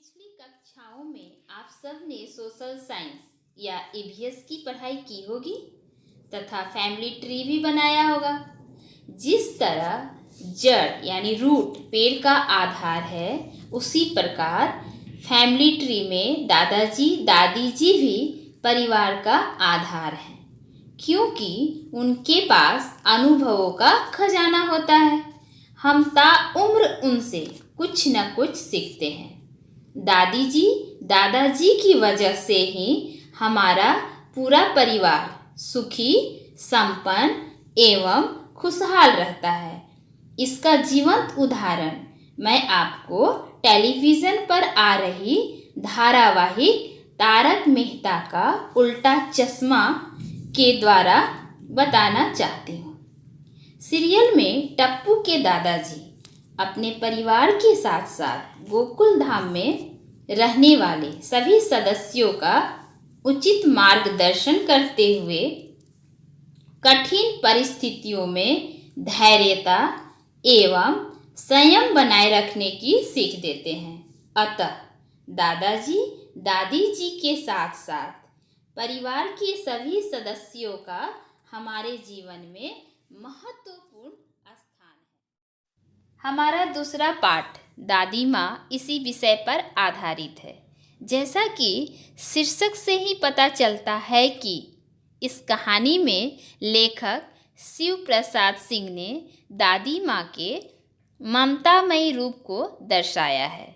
पिछली कक्षाओं में आप सब ने सोशल साइंस या ईवीएस की पढ़ाई की होगी तथा फैमिली ट्री भी बनाया होगा। जिस तरह जड़ यानी रूट पेड़ का आधार है, उसी प्रकार फैमिली ट्री में दादाजी दादी जी भी परिवार का आधार है, क्योंकि उनके पास अनुभवों का खजाना होता है। हम ताउम्र उनसे कुछ न कुछ सीखते हैं। दादी जी दादाजी की वजह से ही हमारा पूरा परिवार सुखी, संपन्न एवं खुशहाल रहता है। इसका जीवंत उदाहरण मैं आपको टेलीविज़न पर आ रही धारावाहिक तारक मेहता का उल्टा चश्मा के द्वारा बताना चाहती हूँ। सीरियल में टप्पू के दादाजी अपने परिवार के साथ साथ गोकुल धाम में रहने वाले सभी सदस्यों का उचित मार्गदर्शन करते हुए कठिन परिस्थितियों में धैर्यता एवं संयम बनाए रखने की सीख देते हैं। अतः दादाजी दादी जी के साथ साथ परिवार के सभी सदस्यों का हमारे जीवन में महत्वपूर्ण स्थान है। हमारा दूसरा पाठ दादी माँ इसी विषय पर आधारित है। जैसा कि शीर्षक से ही पता चलता है कि इस कहानी में लेखक शिव प्रसाद सिंह ने दादी माँ के ममतामयी रूप को दर्शाया है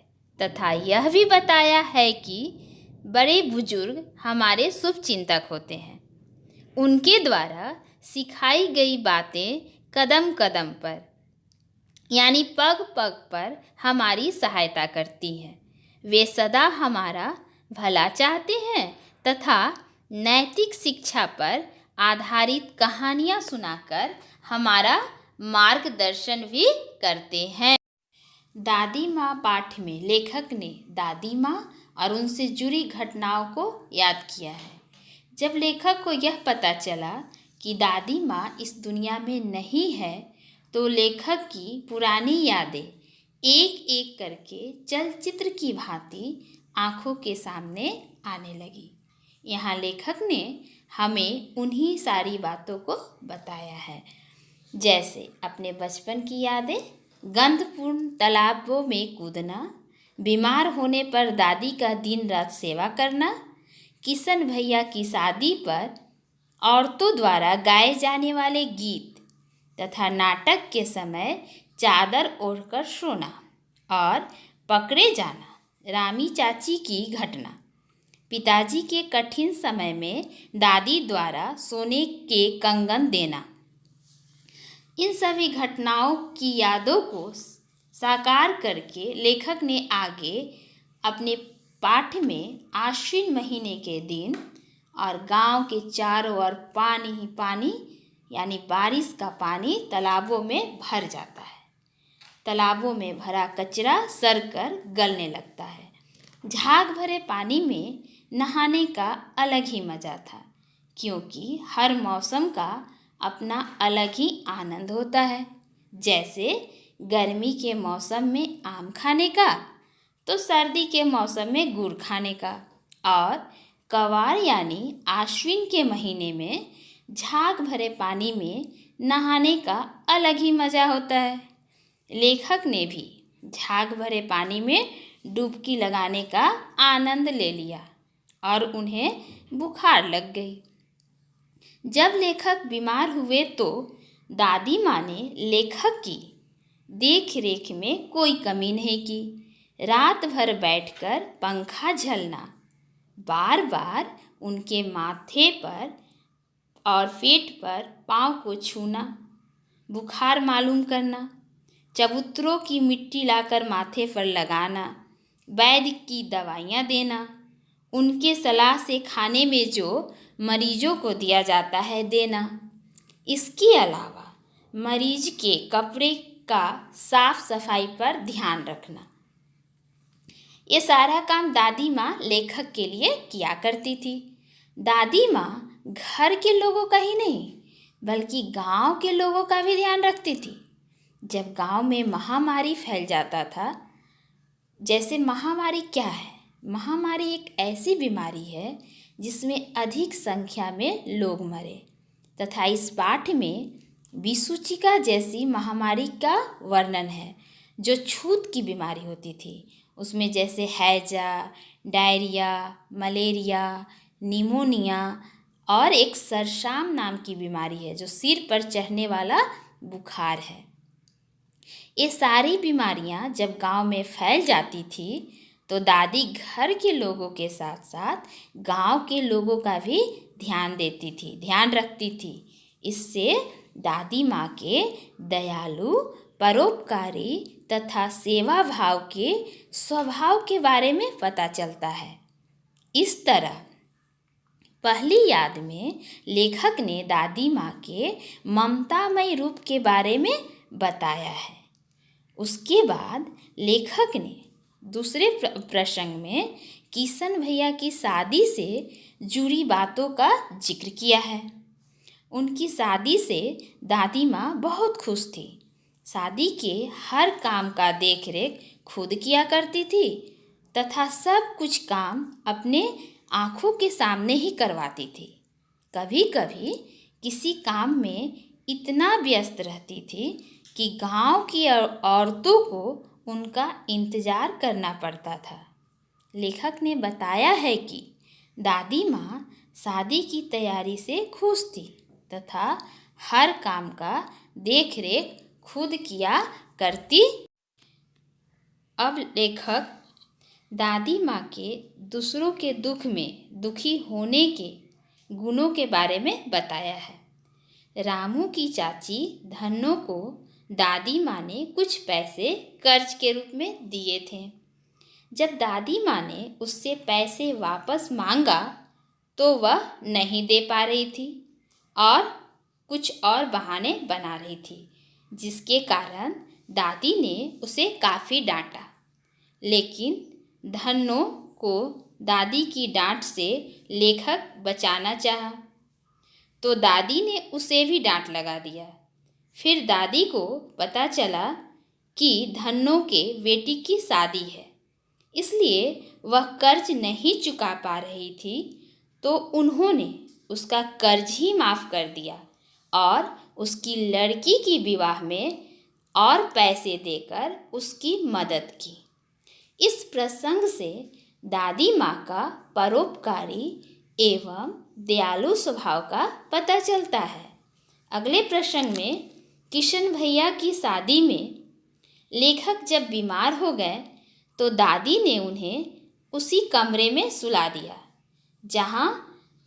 तथा यह भी बताया है कि बड़े बुजुर्ग हमारे शुभ चिंतक होते हैं। उनके द्वारा सिखाई गई बातें कदम कदम पर यानी पग पग पर हमारी सहायता करती हैं। वे सदा हमारा भला चाहते हैं तथा नैतिक शिक्षा पर आधारित कहानियाँ सुनाकर हमारा मार्गदर्शन भी करते हैं। दादी माँ पाठ में लेखक ने दादी माँ और उनसे जुड़ी घटनाओं को याद किया है। जब लेखक को यह पता चला कि दादी माँ इस दुनिया में नहीं है, तो लेखक की पुरानी यादें एक एक करके चलचित्र की भांति आँखों के सामने आने लगी। यहाँ लेखक ने हमें उन्हीं सारी बातों को बताया है, जैसे अपने बचपन की यादें, गंधपूर्ण तालाबों में कूदना, बीमार होने पर दादी का दिन रात सेवा करना, किशन भैया की शादी पर औरतों द्वारा गाए जाने वाले गीत तथा नाटक के समय चादर ओढ़कर सोना और पकड़े जाना, रामी चाची की घटना, पिताजी के कठिन समय में दादी द्वारा सोने के कंगन देना। इन सभी घटनाओं की यादों को साकार करके लेखक ने आगे अपने पाठ में आश्विन महीने के दिन और गांव के चारों ओर पानी ही पानी यानी बारिश का पानी तालाबों में भर जाता है। तालाबों में भरा कचरा सरकर गलने लगता है। झाग भरे पानी में नहाने का अलग ही मज़ा था, क्योंकि हर मौसम का अपना अलग ही आनंद होता है। जैसे गर्मी के मौसम में आम खाने का, तो सर्दी के मौसम में गुड़ खाने का, और कवार यानी आश्विन के महीने में झाग भरे पानी में नहाने का अलग ही मज़ा होता है। लेखक ने भी झाग भरे पानी में डुबकी लगाने का आनंद ले लिया और उन्हें बुखार लग गई। जब लेखक बीमार हुए तो दादी माँ ने लेखक की देख रेख में कोई कमी नहीं की। रात भर बैठकर पंखा झलना, बार बार उनके माथे पर और पेट पर पाँव को छूना, बुखार मालूम करना, चबूतरों की मिट्टी लाकर माथे पर लगाना, वैद्य की दवाइयाँ देना, उनके सलाह से खाने में जो मरीजों को दिया जाता है देना। इसके अलावा मरीज के कपड़े का साफ सफाई पर ध्यान रखना। ये सारा काम दादी माँ लेखक के लिए किया करती थी। दादी माँ घर के लोगों का ही नहीं बल्कि गांव के लोगों का भी ध्यान रखती थी। जब गांव में महामारी फैल जाता था जैसे महामारी क्या है? महामारी एक ऐसी बीमारी है जिसमें अधिक संख्या में लोग मरे, तथा इस पाठ में विसूचिका जैसी महामारी का वर्णन है जो छूत की बीमारी होती थी। उसमें जैसे हैजा, डायरिया, मलेरिया, निमोनिया और एक सरशाम नाम की बीमारी है जो सिर पर चढ़ने वाला बुखार है। ये सारी बीमारियां जब गांव में फैल जाती थी तो दादी घर के लोगों के साथ साथ गांव के लोगों का भी ध्यान रखती थी। इससे दादी माँ के दयालु, परोपकारी तथा सेवा भाव के स्वभाव के बारे में पता चलता है। इस तरह पहली याद में लेखक ने दादी माँ के ममतामयी रूप के बारे में बताया है। उसके बाद लेखक ने दूसरे प्रसंग में किशन भैया की शादी से जुड़ी बातों का जिक्र किया है। उनकी शादी से दादी माँ बहुत खुश थी। शादी के हर काम का देखरेख खुद किया करती थी तथा सब कुछ काम अपने आँखों के सामने ही करवाती थी। कभी कभी किसी काम में इतना व्यस्त रहती थी कि गांव की औरतों को उनका इंतज़ार करना पड़ता था। लेखक ने बताया है कि दादी माँ शादी की तैयारी से खुश थी तथा हर काम का देखरेख खुद किया करती। अब लेखक दादी माँ के दूसरों के दुख में दुखी होने के गुणों के बारे में बताया है। रामू की चाची धन्नो को दादी माँ ने कुछ पैसे कर्ज के रूप में दिए थे। जब दादी माँ ने उससे पैसे वापस मांगा तो वह नहीं दे पा रही थी और कुछ और बहाने बना रही थी, जिसके कारण दादी ने उसे काफ़ी डांटा। लेकिन धन्नो को दादी की डांट से लेखक बचाना चाहा तो दादी ने उसे भी डांट लगा दिया। फिर दादी को पता चला कि धन्नो के बेटी की शादी है, इसलिए वह कर्ज नहीं चुका पा रही थी, तो उन्होंने उसका कर्ज ही माफ़ कर दिया और उसकी लड़की की विवाह में और पैसे देकर उसकी मदद की। इस प्रसंग से दादी माँ का परोपकारी एवं दयालु स्वभाव का पता चलता है। अगले प्रसंग में किशन भैया की शादी में लेखक जब बीमार हो गए तो दादी ने उन्हें उसी कमरे में सुला दिया जहाँ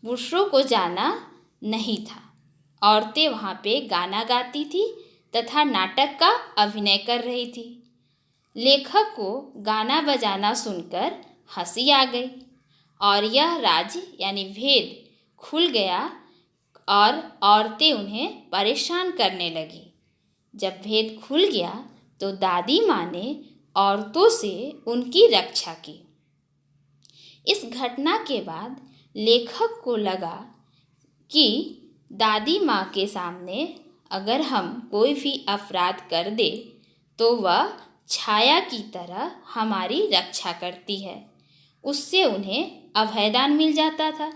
पुरुषों को जाना नहीं था। औरतें वहाँ पे गाना गाती थी तथा नाटक का अभिनय कर रही थी। लेखक को गाना बजाना सुनकर हंसी आ गई और यह राज यानी भेद खुल गया और औरतें उन्हें परेशान करने लगी। जब भेद खुल गया तो दादी माँ ने औरतों से उनकी रक्षा की। इस घटना के बाद लेखक को लगा कि दादी माँ के सामने अगर हम कोई भी अपराध कर दे तो वह छाया की तरह हमारी रक्षा करती है। उससे उन्हें अभयदान मिल जाता था।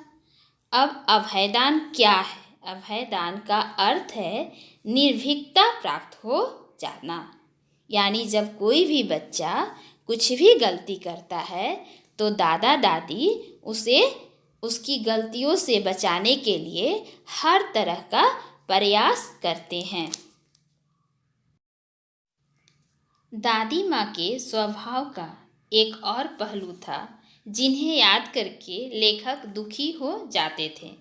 अब अभयदान क्या है? अभयदान का अर्थ है निर्भीकता प्राप्त हो जाना। यानी जब कोई भी बच्चा कुछ भी गलती करता है तो दादा दादी उसे उसकी गलतियों से बचाने के लिए हर तरह का प्रयास करते हैं। दादी माँ के स्वभाव का एक और पहलू था जिन्हें याद करके लेखक दुखी हो जाते थे।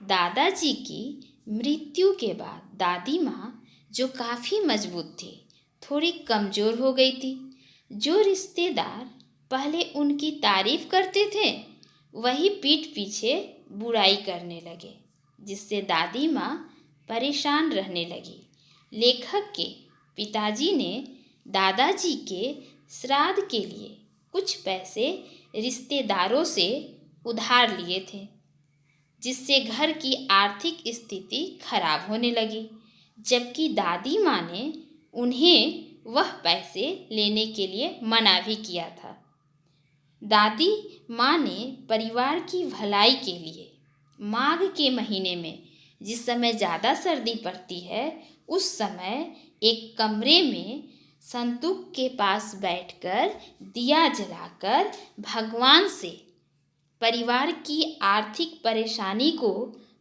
दादाजी की मृत्यु के बाद दादी माँ, जो काफ़ी मजबूत थी, थोड़ी कमज़ोर हो गई थी। जो रिश्तेदार पहले उनकी तारीफ करते थे वही पीठ पीछे बुराई करने लगे, जिससे दादी माँ परेशान रहने लगी। लेखक के पिताजी ने दादाजी के श्राद्ध के लिए कुछ पैसे रिश्तेदारों से उधार लिए थे, जिससे घर की आर्थिक स्थिति खराब होने लगी। जबकि दादी माँ ने उन्हें वह पैसे लेने के लिए मना भी किया था। दादी माँ ने परिवार की भलाई के लिए माघ के महीने में, जिस समय ज़्यादा सर्दी पड़ती है, उस समय एक कमरे में संदूक के पास बैठकर दिया जलाकर भगवान से परिवार की आर्थिक परेशानी को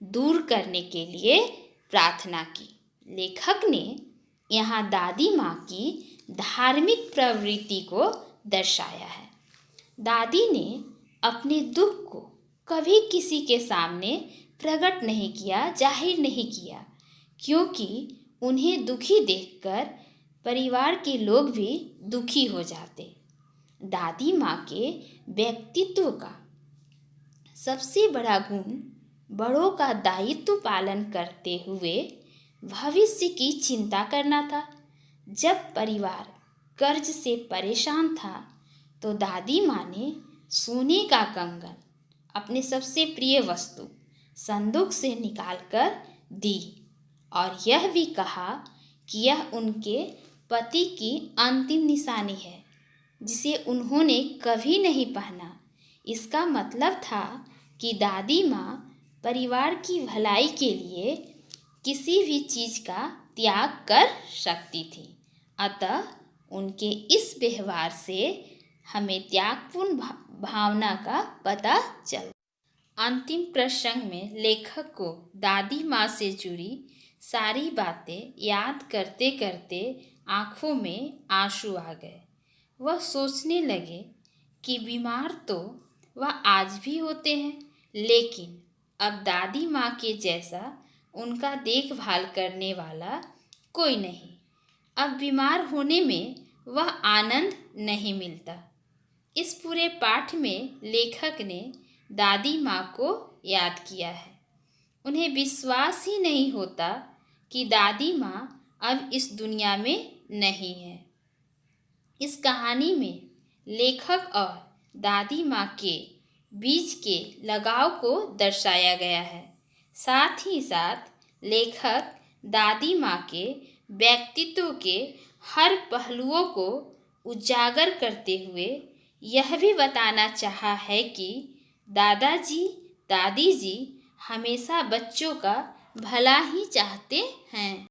दूर करने के लिए प्रार्थना की। लेखक ने यहाँ दादी माँ की धार्मिक प्रवृत्ति को दर्शाया है। दादी ने अपने दुख को कभी किसी के सामने प्रकट नहीं किया, जाहिर नहीं किया, क्योंकि उन्हें दुखी देखकर परिवार के लोग भी दुखी हो जाते। दादी माँ के व्यक्तित्व का सबसे बड़ा गुण बड़ों का दायित्व पालन करते हुए भविष्य की चिंता करना था। जब परिवार कर्ज से परेशान था तो दादी माँ ने सोने का कंगन, अपने सबसे प्रिय वस्तु, संदूक से निकालकर दी और यह भी कहा कि यह उनके पति की अंतिम निशानी है, जिसे उन्होंने कभी नहीं पहना। इसका मतलब था कि दादी माँ परिवार की भलाई के लिए किसी भी चीज़ का त्याग कर सकती थी। अतः उनके इस व्यवहार से हमें त्यागपूर्ण भावना का पता चलता। अंतिम प्रसंग में लेखक को दादी माँ से जुड़ी सारी बातें याद करते करते आँखों में आंसू आ गए। वह सोचने लगे कि बीमार तो वह आज भी होते हैं, लेकिन अब दादी माँ के जैसा उनका देखभाल करने वाला कोई नहीं। अब बीमार होने में वह आनंद नहीं मिलता। इस पूरे पाठ में लेखक ने दादी माँ को याद किया है। उन्हें विश्वास ही नहीं होता कि दादी माँ अब इस दुनिया में नहीं है। इस कहानी में लेखक और दादी माँ के बीच के लगाव को दर्शाया गया है। साथ ही साथ लेखक दादी माँ के व्यक्तित्व के हर पहलुओं को उजागर करते हुए यह भी बताना चाहा है कि दादाजी दादी जी हमेशा बच्चों का भला ही चाहते हैं।